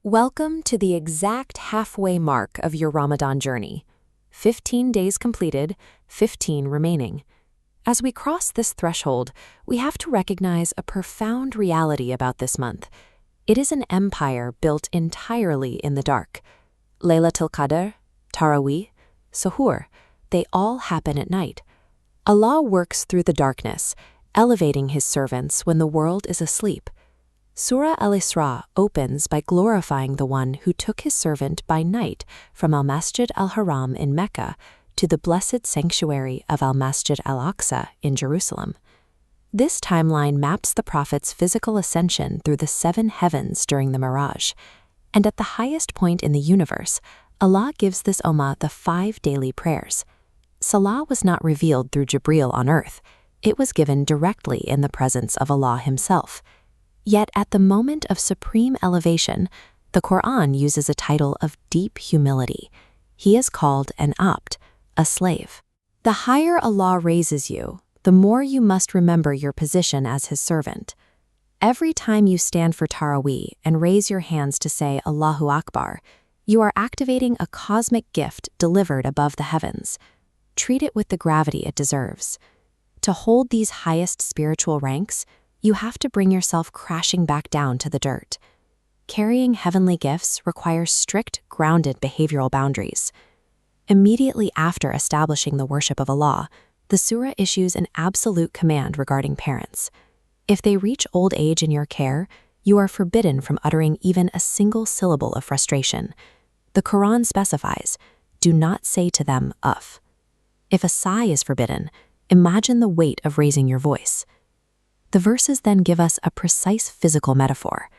Welcome to the exact halfway mark of your Ramadan journey. 15 days completed, 15 remaining. As we cross this threshold, we have to recognize a profound reality about this month. It is an empire built entirely in the dark. Laylatul Qadr, Taraweeh, Suhoor, they all happen at night. Allah works through the darkness, elevating His servants when the world is asleep. Surah Al-Isra opens by glorifying the one who took his servant by night from Al-Masjid al-Haram in Mecca to the blessed sanctuary of Al-Masjid al-Aqsa in Jerusalem. This timeline maps the Prophet's physical ascension through the 7 heavens during the Miraj. And at the highest point in the universe, Allah gives this ummah the 5 daily prayers. Salah was not revealed through Jibreel on earth. It was given directly in the presence of Allah Himself. Yet at the moment of supreme elevation, the Quran uses a title of deep humility. He is called an abd, a slave. The higher Allah raises you, the more you must remember your position as His servant. Every time you stand for Taraweeh and raise your hands to say Allahu Akbar, you are activating a cosmic gift delivered above the heavens. Treat it with the gravity it deserves. To hold these highest spiritual ranks, you have to bring yourself crashing back down to the dirt. Carrying heavenly gifts requires strict, grounded behavioral boundaries. Immediately after establishing the worship of Allah, the surah issues an absolute command regarding parents. If they reach old age in your care, you are forbidden from uttering even a single syllable of frustration. The Quran specifies, do not say to them, uff. If a sigh is forbidden, imagine the weight of raising your voice. The verses then give us a precise physical metaphor.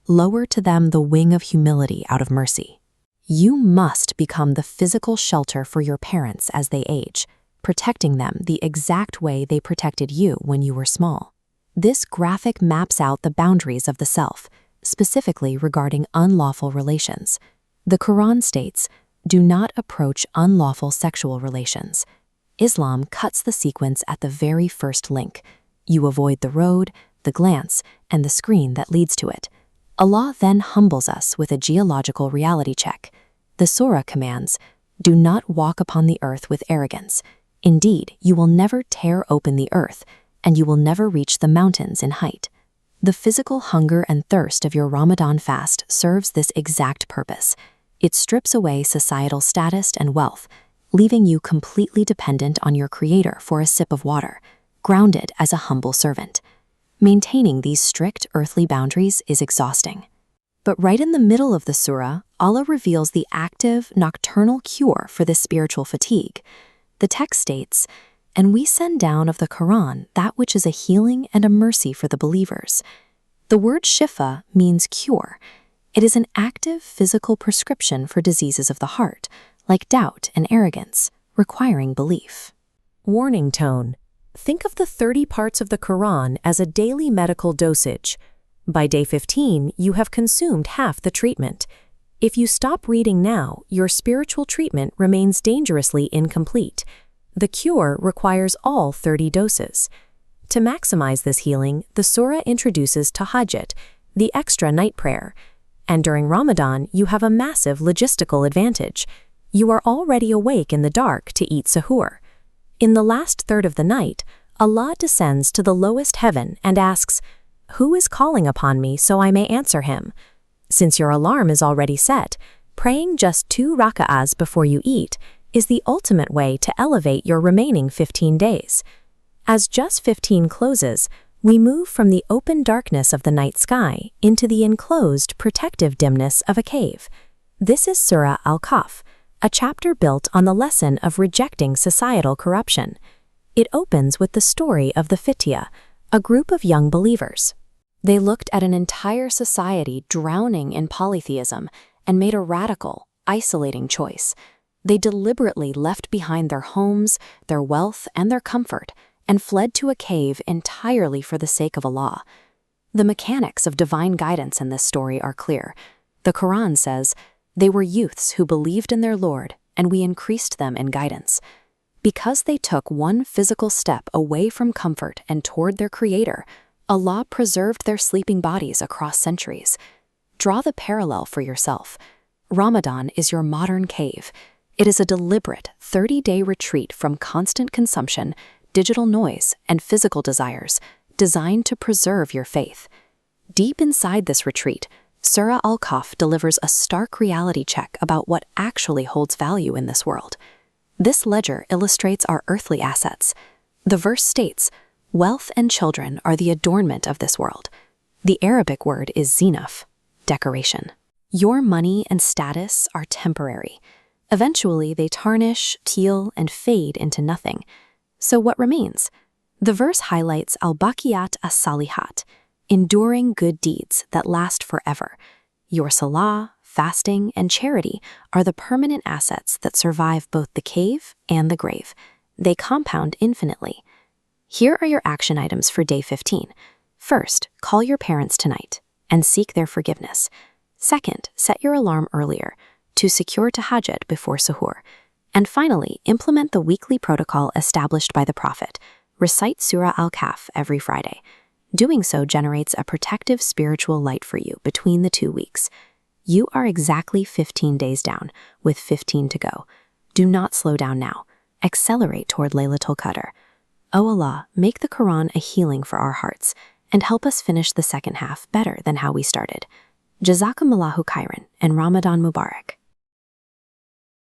Lower to them the wing of humility out of mercy. You must become the physical shelter for your parents as they age, protecting them the exact way they protected you when you were small. This graphic maps out the boundaries of the self, specifically regarding unlawful relations. The Quran states, do not approach unlawful sexual relations. Islam cuts the sequence at the very first link. You avoid the road, the glance, and the screen that leads to it. Allah then humbles us with a geological reality check. The surah commands, do not walk upon the earth with arrogance. Indeed, you will never tear open the earth, and you will never reach the mountains in height. The physical hunger and thirst of your Ramadan fast serves this exact purpose. It strips away societal status and wealth, leaving you completely dependent on your Creator for a sip of water, grounded as a humble servant. Maintaining these strict earthly boundaries is exhausting. But right in the middle of the surah, Allah reveals the active, nocturnal cure for this spiritual fatigue. The text states, and we send down of the Quran that which is a healing and a mercy for the believers. The word shifa means cure. It is an active physical prescription for diseases of the heart, like doubt and arrogance, requiring belief. Warning tone. Think of the 30 parts of the Quran as a daily medical dosage. By day 15, you have consumed half the treatment. If you stop reading now, your spiritual treatment remains dangerously incomplete. The cure requires all 30 doses. To maximize this healing, the surah introduces tahajjud, the extra night prayer. And during Ramadan, you have a massive logistical advantage. You are already awake in the dark to eat suhoor. In the last third of the night, Allah descends to the lowest heaven and asks, who is calling upon me so I may answer him? Since your alarm is already set, praying just 2 raka'ahs before you eat is the ultimate way to elevate your remaining 15 days. As Juz 15 closes, we move from the open darkness of the night sky into the enclosed, protective dimness of a cave. This is Surah Al-Kahf, a chapter built on the lesson of rejecting societal corruption. It opens with the story of the Fitya, a group of young believers. They looked at an entire society drowning in polytheism and made a radical, isolating choice. They deliberately left behind their homes, their wealth, and their comfort, and fled to a cave entirely for the sake of Allah. The mechanics of divine guidance in this story are clear. The Quran says, they were youths who believed in their Lord, and we increased them in guidance. Because they took one physical step away from comfort and toward their Creator, Allah preserved their sleeping bodies across centuries. Draw the parallel for yourself. Ramadan is your modern cave. It is a deliberate 30-day retreat from constant consumption, digital noise, and physical desires, designed to preserve your faith. Deep inside this retreat, Surah Al-Kahf delivers a stark reality check about what actually holds value in this world. This ledger illustrates our earthly assets. The verse states, "Wealth and children are the adornment of this world." The Arabic word is zinaf, decoration. Your money and status are temporary. Eventually, they tarnish, teal, and fade into nothing. So what remains? The verse highlights al-baqiyat as-salihat, enduring good deeds that last forever. Your salah, fasting, and charity are the permanent assets that survive both the cave and the grave. They compound infinitely. Here are your action items for day 15. First, call your parents tonight and seek their forgiveness. Second, set your alarm earlier to secure tahajjud before suhoor. And finally, implement the weekly protocol established by the Prophet. Recite Surah Al-Kahf every Friday. Doing so generates a protective spiritual light for you between the 2 weeks. You are exactly 15 days down, with 15 to go. Do not slow down now. Accelerate toward Laylatul Qadr. O Allah, make the Quran a healing for our hearts, and help us finish the second half better than how we started. Jazakumullahu khairan, and Ramadan Mubarak.